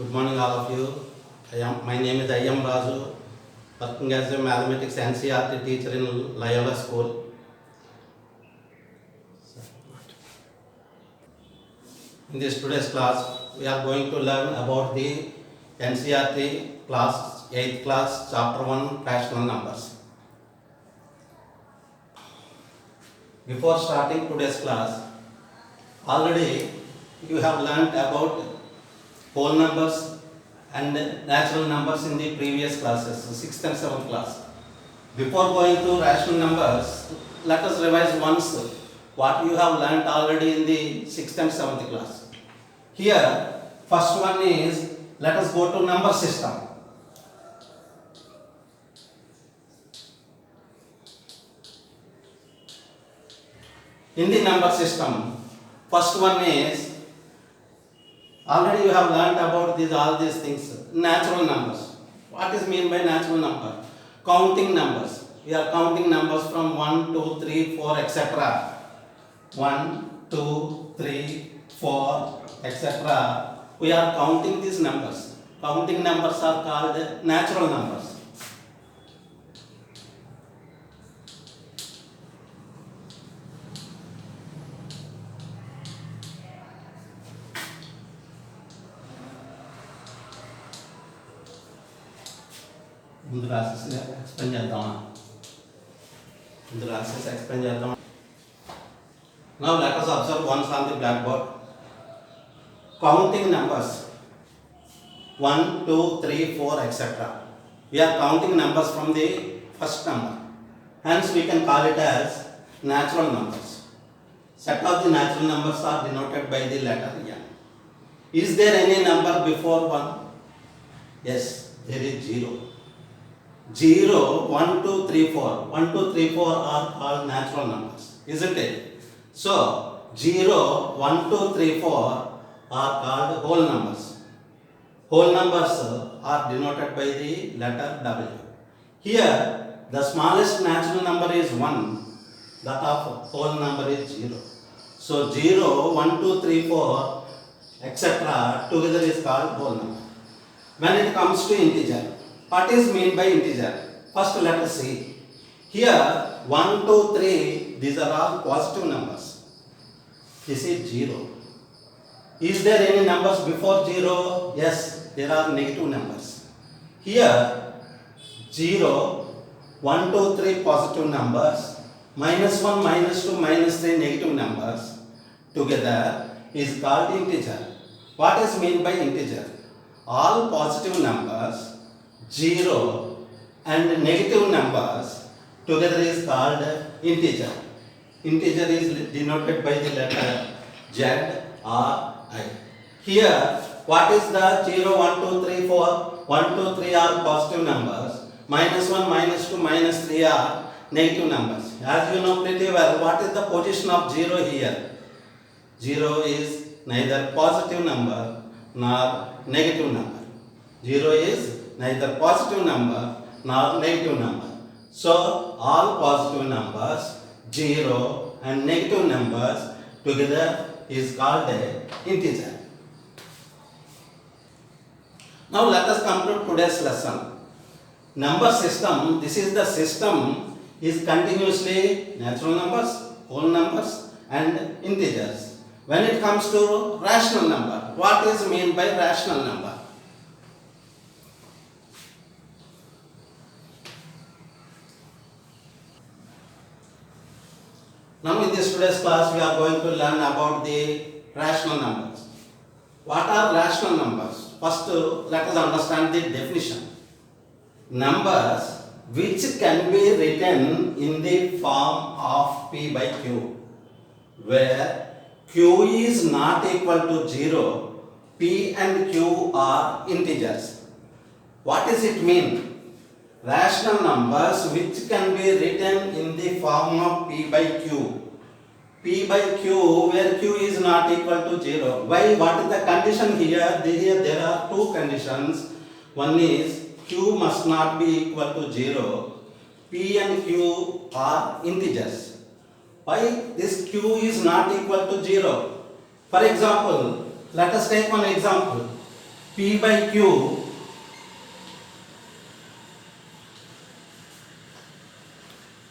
Good morning, all of you. My name is I.M. Raju, working as a mathematics NCERT teacher in Loyola School. In this today's class, we are going to learn about the NCERT class 8th class, chapter 1, rational numbers. Before starting today's class, already you have learned about whole numbers and natural numbers in the previous classes, so 6th and 7th class. Before going to rational numbers, let us revise once what you have learnt already in the 6th and 7th class. Here, first one is, let us go to number system. In the number system, first one is, already you have learnt about all these things. Natural numbers. What is mean by natural number? Counting numbers. We are counting numbers from 1, 2, 3, 4, etc. 1, 2, 3, 4, etc. We are counting these numbers. Counting numbers are called natural numbers. ముందు రాసేసి explain చేద్దామా Now let us observe once on the blackboard. Counting numbers 1, 2, 3, 4, etc. We are counting numbers from the first number. Hence we can call it as natural numbers. Set of the natural numbers are denoted by the letter n. Is there any number before 1? Yes, there is 0. 0, 1, 2, 3, 4. 1, 2, 3, 4 are called natural numbers, isn't it? So, 0, 1, 2, 3, 4 are called whole numbers. Whole numbers are denoted by the letter W. Here, the smallest natural number is 1. That of whole number is 0. So, 0, 1, 2, 3, 4, etc. together is called whole number. When it comes to integer, what is mean by integer? First let us see. Here 1, 2, 3, these are all positive numbers. This is 0. Is there any numbers before 0? Yes, there are negative numbers. Here 0, 1, 2, 3 positive numbers, minus 1, minus 2, minus 3 negative numbers together is called integer. What is mean by integer? All positive numbers, 0 and negative numbers together is called integer. Integer is denoted by the letter Z or I. Here, what is the 0, 1, 2, 3, 4? 1, 2, 3 are positive numbers. Minus 1, minus 2, minus 3 are negative numbers. As you know pretty well, what is the position of 0 here? 0 is neither positive number nor negative number. 0 is neither positive number nor negative number. So, all positive numbers, 0 and negative numbers together is called a integer. Now, let us come to today's lesson. Number system, this is the system is continuously natural numbers, whole numbers and integers. When it comes to rational number, what is mean by rational number? Now in this today's class we are going to learn about the rational numbers. What are rational numbers? First let us understand the definition. Numbers which can be written in the form of P by Q, where Q is not equal to 0, P and Q are integers. What does it mean? Rational numbers which can be written in the form of P by Q. P by Q where Q is not equal to 0. Why? What is the condition here? There are two conditions. One is Q must not be equal to 0. P and Q are integers. Why this Q is not equal to 0? For example, let us take one example. P by Q,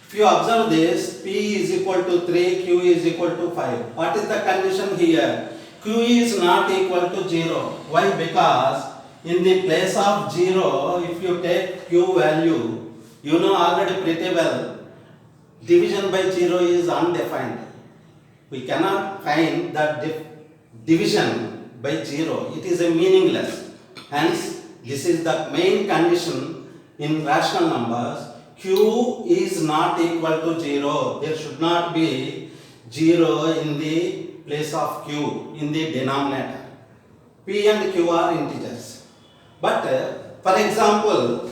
if you observe this, P is equal to 3, Q is equal to 5. What is the condition here? Q is not equal to 0. Why? Because in the place of 0, if you take Q value, you know already pretty well, division by 0 is undefined. We cannot find that division by 0. It is a meaningless. Hence, this is the main condition in rational numbers. Q is not equal to 0. There should not be 0 in the place of Q in the denominator. P and Q are integers. But for example,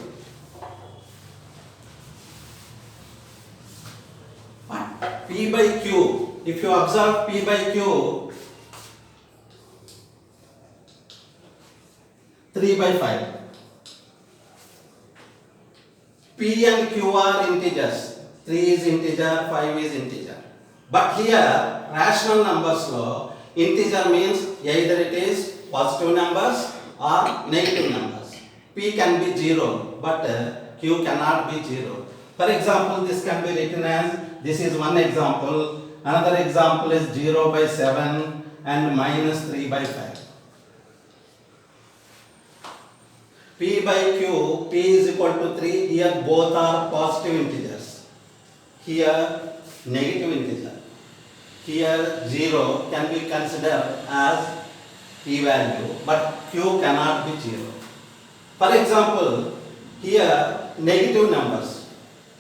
P by Q, if you observe P by Q, 3 by 5. P and Q are integers. 3 is integer, 5 is integer. But here, rational numbers law, integer means either it is positive numbers or negative numbers. P can be 0, but Q cannot be 0. For example, this can be written as, this is one example. Another example is 0 by 7 and minus 3 by 5. P by Q, P is equal to 3, here both are positive integers. Here negative integer. Here 0 can be considered as P value, but Q cannot be 0. For example, here negative numbers.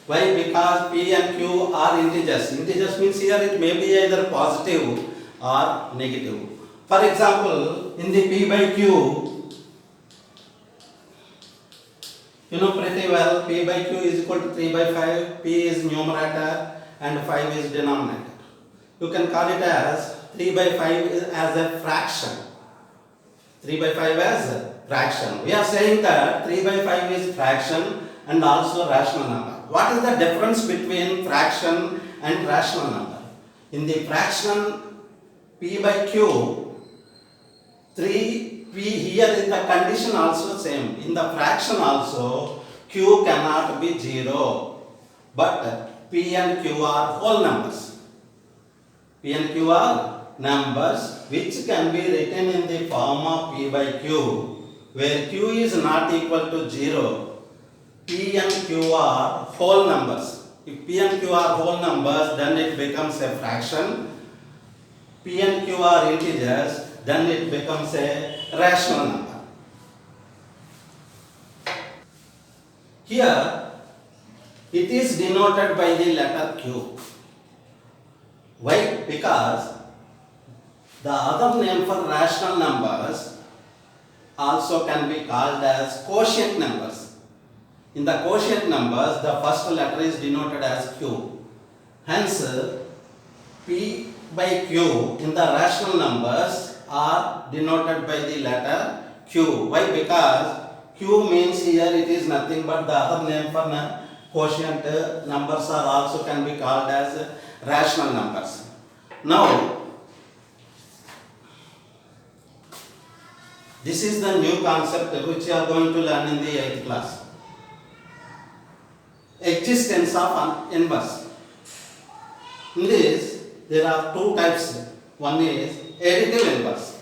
Why? Because P and Q are integers. Integers means here it may be either positive or negative. For example, in the P by Q, you know pretty well, P by Q is equal to 3 by 5, P is numerator and 5 is denominator. You can call it as 3 by 5 as a fraction. 3 by 5 as a fraction. We are saying that 3 by 5 is fraction and also rational number. What is the difference between fraction and rational number? In the fraction P by Q, 3 P here is the condition also same. In the fraction also, Q cannot be 0. But P and Q are whole numbers. P and Q are numbers which can be written in the form of P by Q, where Q is not equal to 0. P and Q are whole numbers. If P and Q are whole numbers, then it becomes a fraction. P and Q are integers, then it becomes a rational number. Here, it is denoted by the letter Q. Why? Because the other name for rational numbers also can be called as quotient numbers. In the quotient numbers, the first letter is denoted as Q. Hence, P by Q in the rational numbers are denoted by the letter Q. Why? Because Q means here it is nothing but the other name for quotient numbers are also can be called as rational numbers. Now, this is the new concept which you are going to learn in the 8th class. Existence of inverse. In this, there are two types. One is additive inverse.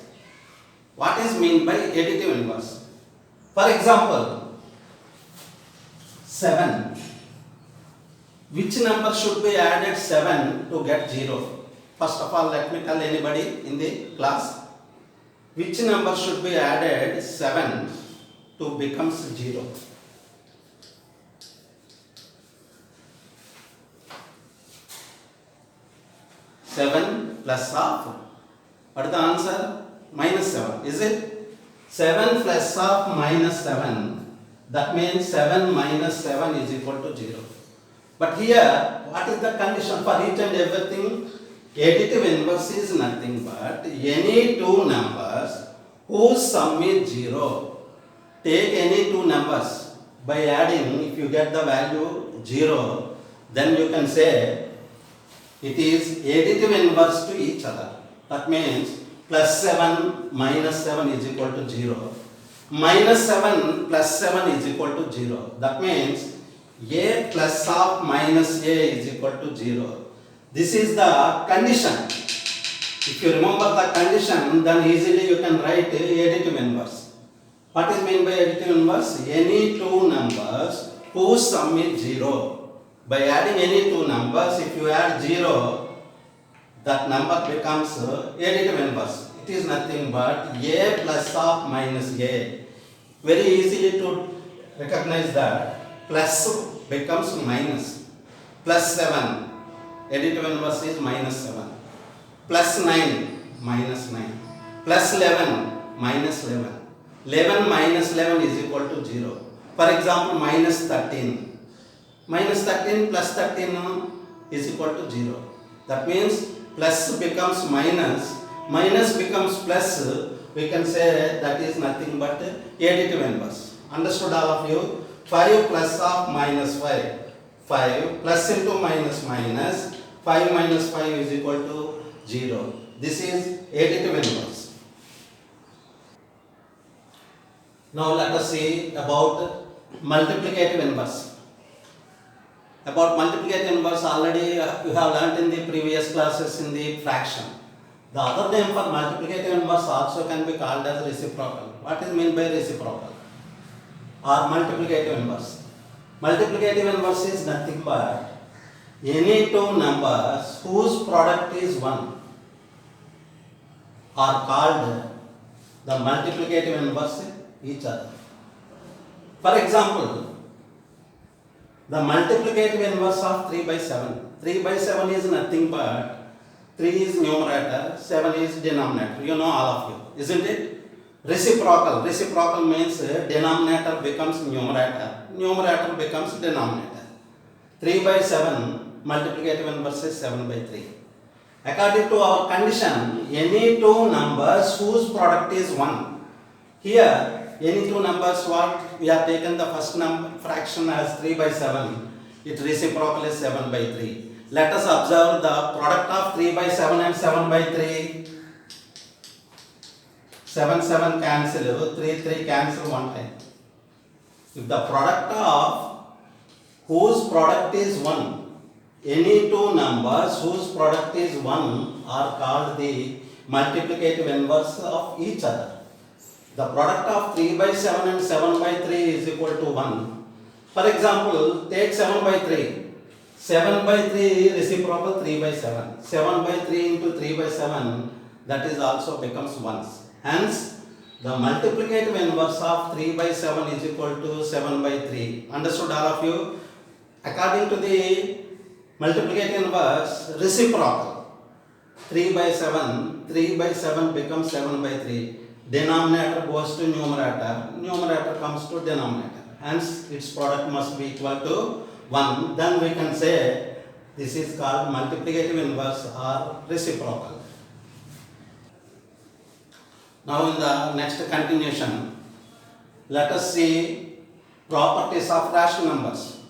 What is meant by additive inverse? For example, 7. Which number should be added 7 to get 0? First of all, let me tell anybody in the class. Which number should be added 7 to become 0? Seven plus of, what is the answer? Minus 7, is it? 7 plus of minus 7, that means 7 minus 7 is equal to 0. But here, what is the condition for each and everything? Additive inverse is nothing but any two numbers whose sum is 0. Take any two numbers, by adding, if you get the value 0, then you can say it is additive inverse to each other. That means plus 7 minus 7 is equal to 0. Minus 7 plus 7 is equal to 0. That means a plus of minus a is equal to 0. This is the condition. If you remember the condition, then easily you can write additive inverse. What is meant by additive inverse? Any two numbers whose sum is 0. By adding any two numbers, if you add 0, that number becomes additive inverse. It is nothing but a plus of minus a. Very easily to recognize that plus becomes minus. Plus 7. Additive inverse is minus 7. Plus 9 minus 9. Plus 11 minus 11. 11 minus 11 is equal to 0. For example, minus 13. Minus 13 plus 13 is equal to 0. That means plus becomes minus, minus becomes plus. We can say that is nothing but additive inverse. Understood all of you? 5 plus of minus 5. 5 plus into minus minus. 5 minus 5 is equal to 0. This is additive inverse. Now let us see about multiplicative inverse. About multiplicative inverse already you have learnt in the previous classes in the fraction. The other name for multiplicative inverse also can be called as reciprocal. What is meant by reciprocal? Or multiplicative inverse. Multiplicative inverse is nothing but any two numbers whose product is 1 are called the multiplicative inverse each other. For example, the multiplicative inverse of 3 by 7. 3 by 7 is nothing but 3 is numerator, 7 is denominator. You know all of you, isn't it? Reciprocal. Reciprocal means denominator becomes numerator, numerator becomes denominator. 3 by 7, multiplicative inverse is 7 by 3. According to our condition, any two numbers whose product is 1. Here, any two numbers what? We have taken the first number fraction as 3 by 7. Its reciprocal is 7 by 3. Let us observe the product of 3 by 7 and 7 by 3. 7 7 cancel, 3 3 cancel one time. If the product of whose product is 1, any two numbers whose product is 1 are called the multiplicative inverse of each other. The product of 3 by 7 and 7 by 3 is equal to 1. For example, take 7 by 3. 7 by 3 reciprocal 3 by 7. 7 by 3 into 3 by 7, that is also becomes 1. Hence, the multiplicative inverse of 3 by 7 is equal to 7 by 3. Understood all of you? According to the multiplicative inverse, reciprocal 3 by 7, 3 by 7 becomes 7 by 3. Denominator goes to numerator, numerator comes to denominator. Hence, its product must be equal to 1. Then we can say this is called multiplicative inverse or reciprocal. Now in the next continuation, let us see properties of rational numbers.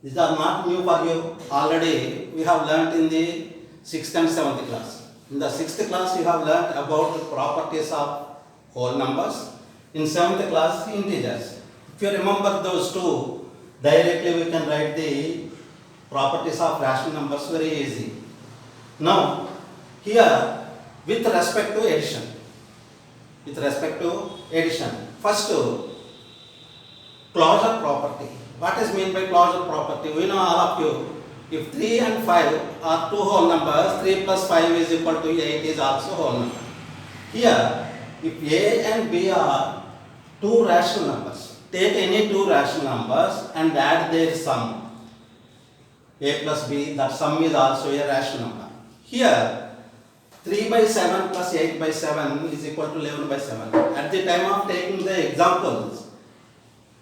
These are not new for you. Already we have learnt in the 6th and 7th class. In the 6th class you have learnt about the properties of whole numbers. In 7th class, integers. If you remember those two, directly we can write the properties of rational numbers very easy. Now, here with respect to addition. First, closure property. What is meant by closure property? We know all of you. If 3 and 5 are two whole numbers, 3 plus 5 is equal to 8 is also whole number. Here, if A and B are two rational numbers, take any two rational numbers and add their sum. A plus B, that sum is also a rational number. Here, 3 by 7 plus 8 by 7 is equal to 11 by 7. At the time of taking the examples,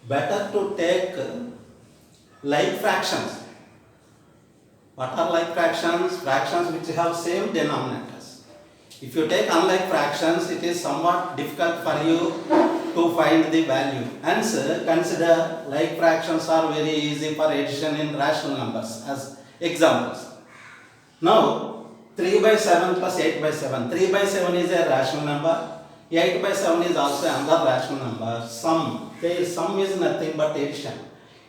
better to take like fractions. What are like fractions? Fractions which have same denominators. If you take unlike fractions, it is somewhat difficult for you to find the value. Hence, consider like fractions are very easy for addition in rational numbers as examples. Now, 3 by 7 plus 8 by 7. 3 by 7 is a rational number. 8 by 7 is also another rational number. Sum. The sum is nothing but addition.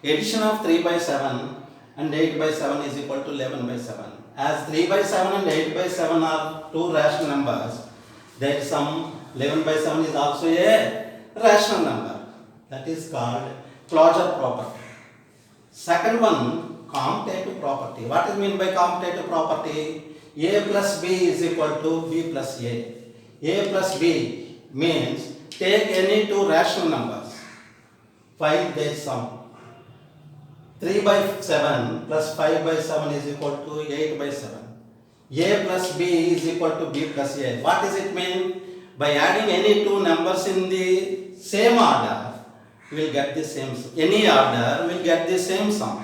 Addition of 3 by 7 and 8 by 7 is equal to 11 by 7. As 3 by 7 and 8 by 7 are two rational numbers, their sum 11 by 7 is also a rational number. That is called closure property. Second one, commutative property. What is meant by commutative property? A plus B is equal to B plus A. A plus B means take any two rational numbers, find their sum. 3 by 7 plus 5 by 7 is equal to 8 by 7. A plus B is equal to B plus A. What does it mean? By adding any two numbers in the same order, we will get the same sum. Any order will get the same sum.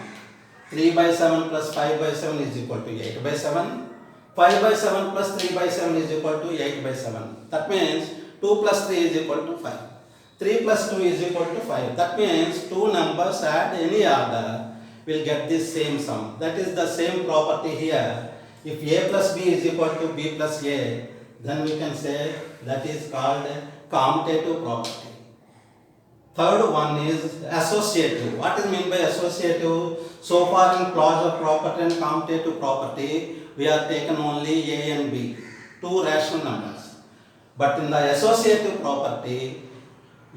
3 by 7 plus 5 by 7 is equal to 8 by 7. 5 by 7 plus 3 by 7 is equal to 8 by 7. That means 2 plus 3 is equal to 5. 3 plus 2 is equal to 5. That means two numbers at any order will get the same sum. That is the same property here. If A plus B is equal to B plus A, then we can say that is called commutative property. Third one is associative. What is meant by associative? So far in closure property and commutative property, we have taken only A and B, two rational numbers. But in the associative property,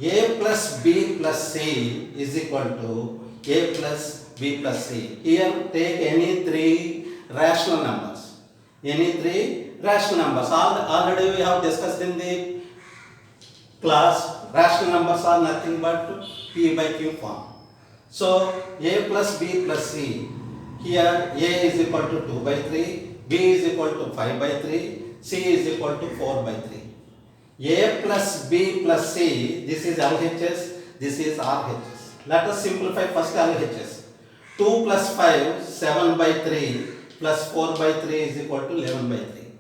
A plus B plus C is equal to A plus B plus C. Here take any three rational numbers. Any three rational numbers. Already we have discussed in the class, rational numbers are nothing but P by Q form. So A plus B plus C. Here A is equal to 2 by 3, B is equal to 5 by 3, C is equal to 4 by 3. A plus B plus C, this is LHS, this is RHS. Let us simplify first LHS. 2 plus 5, 7 by 3 plus 4 by 3 is equal to 11 by 3.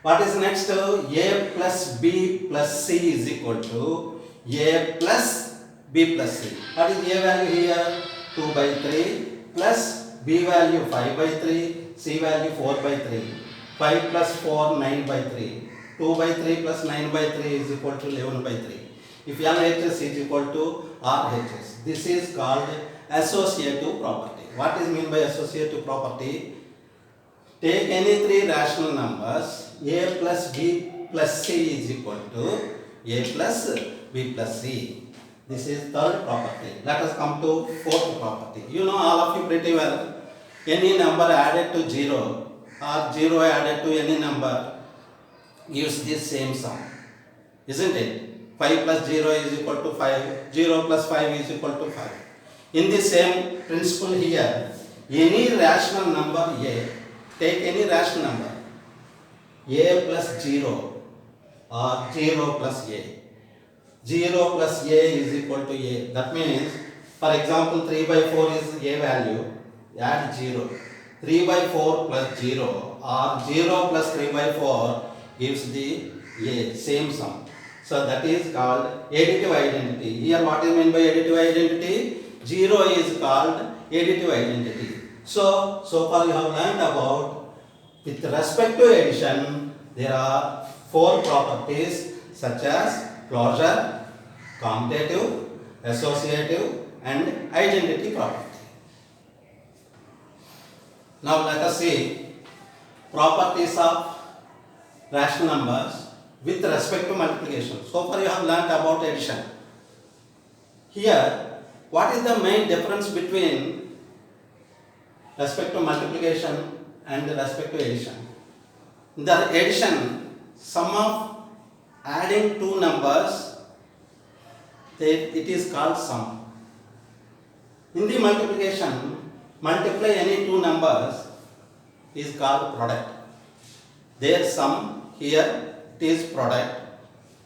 What is next? A plus B plus C is equal to A plus B plus C. What is A value here? 2 by 3 plus B value 5 by 3, C value 4 by 3. 5 plus 4, 9 by 3. 2 by 3 plus 9 by 3 is equal to 11 by 3. If LHS is equal to RHS, this is called associative property. What is meant by associative property? Take any three rational numbers, A plus B plus C is equal to A plus B plus C. This is third property. Let us come to fourth property. You know all of you pretty well. Any number added to 0 or 0 added to any number gives the same sum. Isn't it? 5 plus 0 is equal to 5. 0 plus 5 is equal to 5. In the same principle here, any rational number A, take any rational number, A plus 0 or 0 plus A. 0 plus A is equal to A. That means, for example, 3 by 4 is A value, add 0. 3 by 4 plus 0 or 0 plus 3 by 4 gives the A, same sum. So that is called additive identity. Here what is meant by additive identity? 0 is called additive identity. So far you have learned about, with respect to addition, there are four properties such as closure, commutative, associative and identity property. Now let us see properties of rational numbers with respect to multiplication. So far you have learnt about addition. Here, what is the main difference between respect to multiplication and respect to addition? In the addition, sum of adding two numbers, it is called sum. In the multiplication, multiply any two numbers is called product. Their sum, here it is product.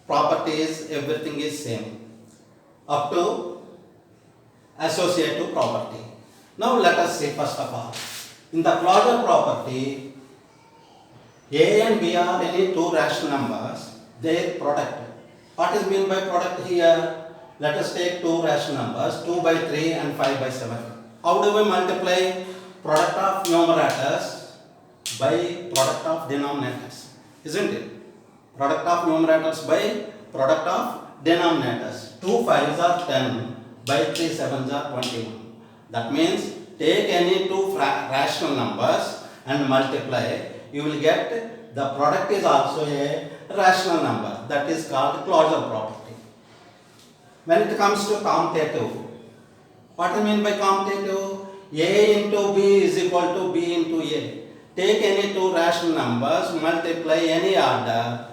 Properties, everything is same. Up to associative property. Now let us see first of all. In the closure property, A and B are any two rational numbers, their product. What is meant by product here? Let us take two rational numbers, 2 by 3 and 5 by 7. How do we multiply product of numerators by product of denominators? Isn't it? Product of numerators by product of denominators. 2 5s are 10 by 3 7s are 21. That means take any two rational numbers and multiply. You will get the product is also a rational number. That is called closure property. When it comes to commutative, what do you mean by commutative? A into B is equal to B into A. Take any two rational numbers, multiply any order,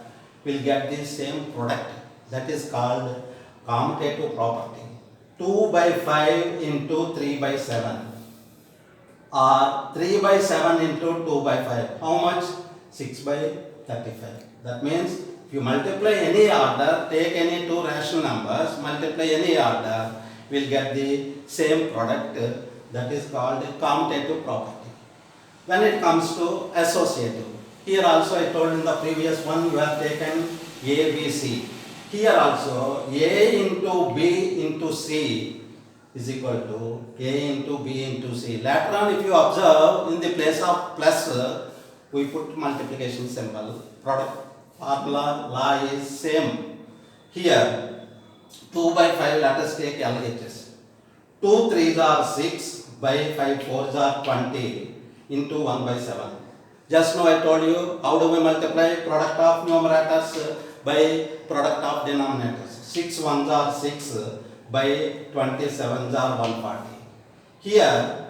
will get the same product. That is called commutative property. 2 by 5 into 3 by 7 or 3 by 7 into 2 by 5. How much? 6 by 35. That means if you multiply any order, take any two rational numbers, multiply any order, will get the same product. That is called commutative property. When it comes to associative, here also I told in the previous one you have taken A, B, C. Here also A into B into C is equal to A into B into C. Later on if you observe, in the place of plus we put multiplication symbol. Product formula law is same. Here 2 by 5, let us take LHS. 2 3s are 6 by 5 4s are 20 into 1 by 7. Just now I told you how do we multiply product of numerators by product of denominators. 6 1s are 6 by 27s are 140. Here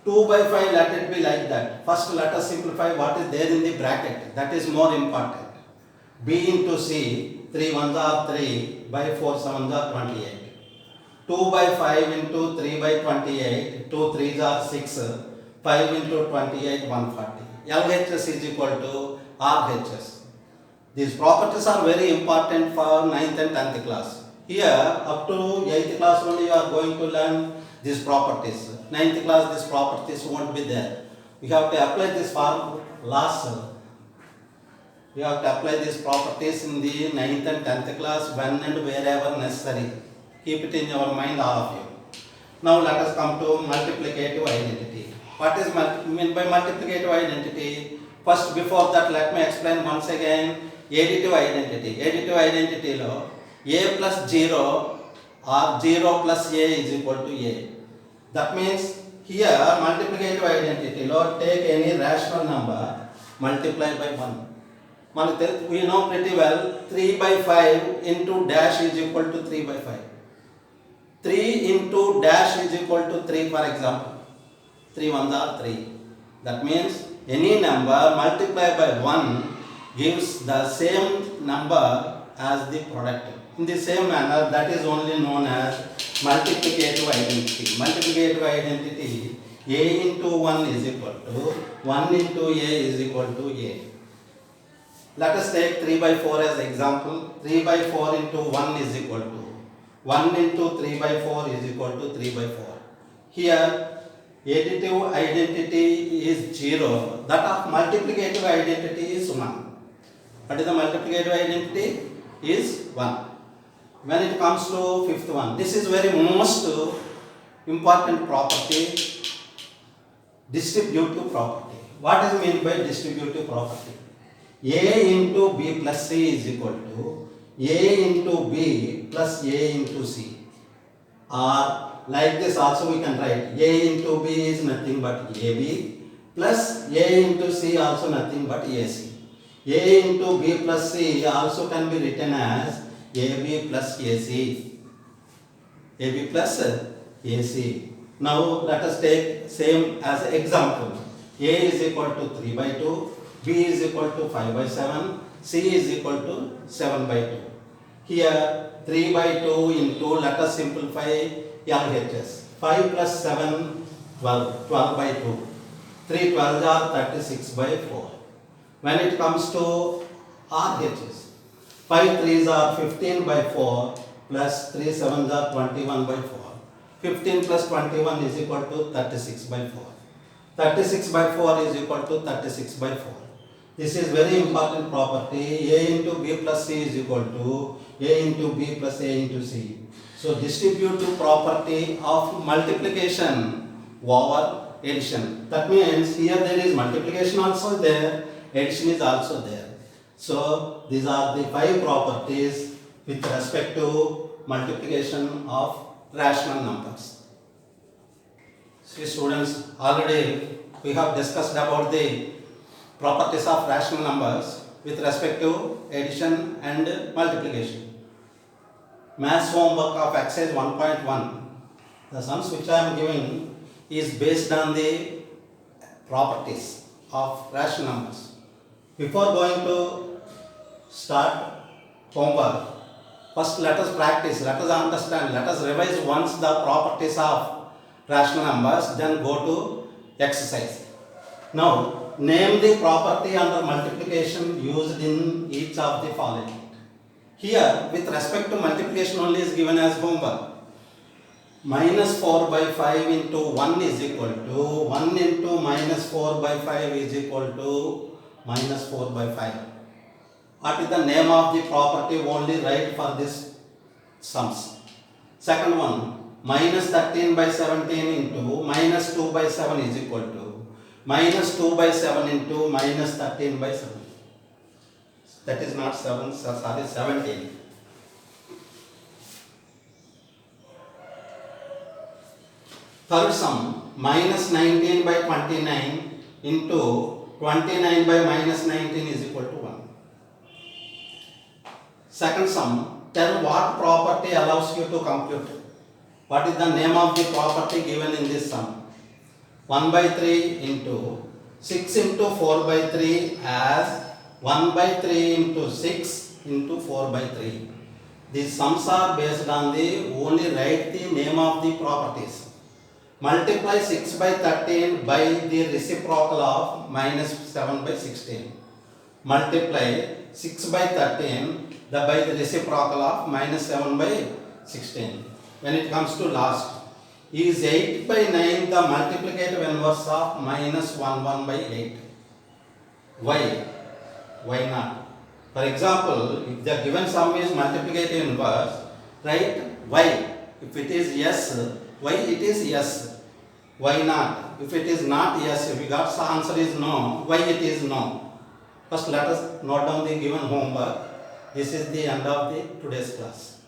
2 by 5, let it be like that. First let us simplify what is there in the bracket. That is more important. B into C, 3 1s are 3 by 4 7s are 28. 2 by 5 into 3 by 28, 2 3s are 6, 5 into 28 140. LHS is equal to RHS. These properties are very important for 9th and 10th class. Here up to 8th class only you are going to learn these properties. 9th class these properties won't be there. We have to apply this formulas. You have to apply these properties in the 9th and 10th class when and wherever necessary. Keep it in your mind, all of you. Now let us come to multiplicative identity. What is meant by multiplicative identity? First, before that, let me explain once again additive identity. Additive identity lo a plus 0 or 0 plus a is equal to a. That means here multiplicative identity lo take any rational number, multiply by 1. We know pretty well 3 by 5 into dash is equal to 3 by 5. 3 into dash is equal to 3, for example. 3 1s are 3. That means any number multiplied by 1 gives the same number as the product. In the same manner, that is only known as multiplicative identity. Multiplicative identity, a into 1 is equal to 1 into a is equal to a. Let us take 3 by 4 as example. 3 by 4 into 1 is equal to 1 into 3 by 4 is equal to 3 by 4. Here additive identity is 0. That of multiplicative identity is 1. What is the multiplicative identity? Is 1. When it comes to fifth one, this is very most important property, distributive property. What is meant by distributive property? A into B plus C is equal to A into B plus A into C. Or like this also we can write A into B is nothing but AB plus A into C also nothing but AC. A into B plus C also can be written as AB plus AC. AB plus AC. Now let us take same as example. A is equal to 3 by 2, B is equal to 5 by 7, C is equal to 7 by 2. Here 3 by 2 into, let us simplify LHS. 5 plus 7, 12, 12 by 2. 3 12s are 36 by 4. When it comes to RHS, 5 3s are 15 by 4 plus 3 7s are 21 by 4. 15 plus 21 is equal to 36 by 4. 36 by 4 is equal to 36 by 4. This is very important property. A into B plus C is equal to A into B plus A into C. So distributive property of multiplication over addition. That means here there is multiplication also there, addition is also there. So these are the 5 properties with respect to multiplication of rational numbers. See students, already we have discussed about the properties of rational numbers with respect to addition and multiplication. Maths homework of exercise 1.1. The sums which I am giving is based on the properties of rational numbers. Before going to start homework, first let us practice, let us understand, let us revise once the properties of rational numbers, then go to exercise. Now, name the property under multiplication used in each of the following. Here, with respect to multiplication only is given as homework. Minus 4 by 5 into 1 is equal to 1 into minus 4 by 5 is equal to minus 4 by 5. What is the name of the property? Only write for this sums. Second one, minus 13 by 17 into minus 2 by 7 is equal to minus 2 by 7 into minus 13 by 7. That is not 7, sorry, 17. Third sum, minus 19 by 29 into 29 by minus 19 is equal to 1. Second sum, tell what property allows you to compute. What is the name of the property given in this sum? 1 by 3 into 6 into 4 by 3 as 1 by 3 into 6 into 4 by 3. These sums are based on the, only write the name of the properties. Multiply 6 by 13 by the reciprocal of minus 7 by 16. Multiply 6 by 13 by the reciprocal of minus 7 by 16. When it comes to last, is 8 by 9 the multiplicative inverse of minus 1 by 8? Why? Why not? For example, if the given sum is multiplicative inverse, write why. If it is yes, why it is yes? Why not? If it is not yes, if we got the answer is no, why it is no? First let us note down the given homework. This is the end of the today's class.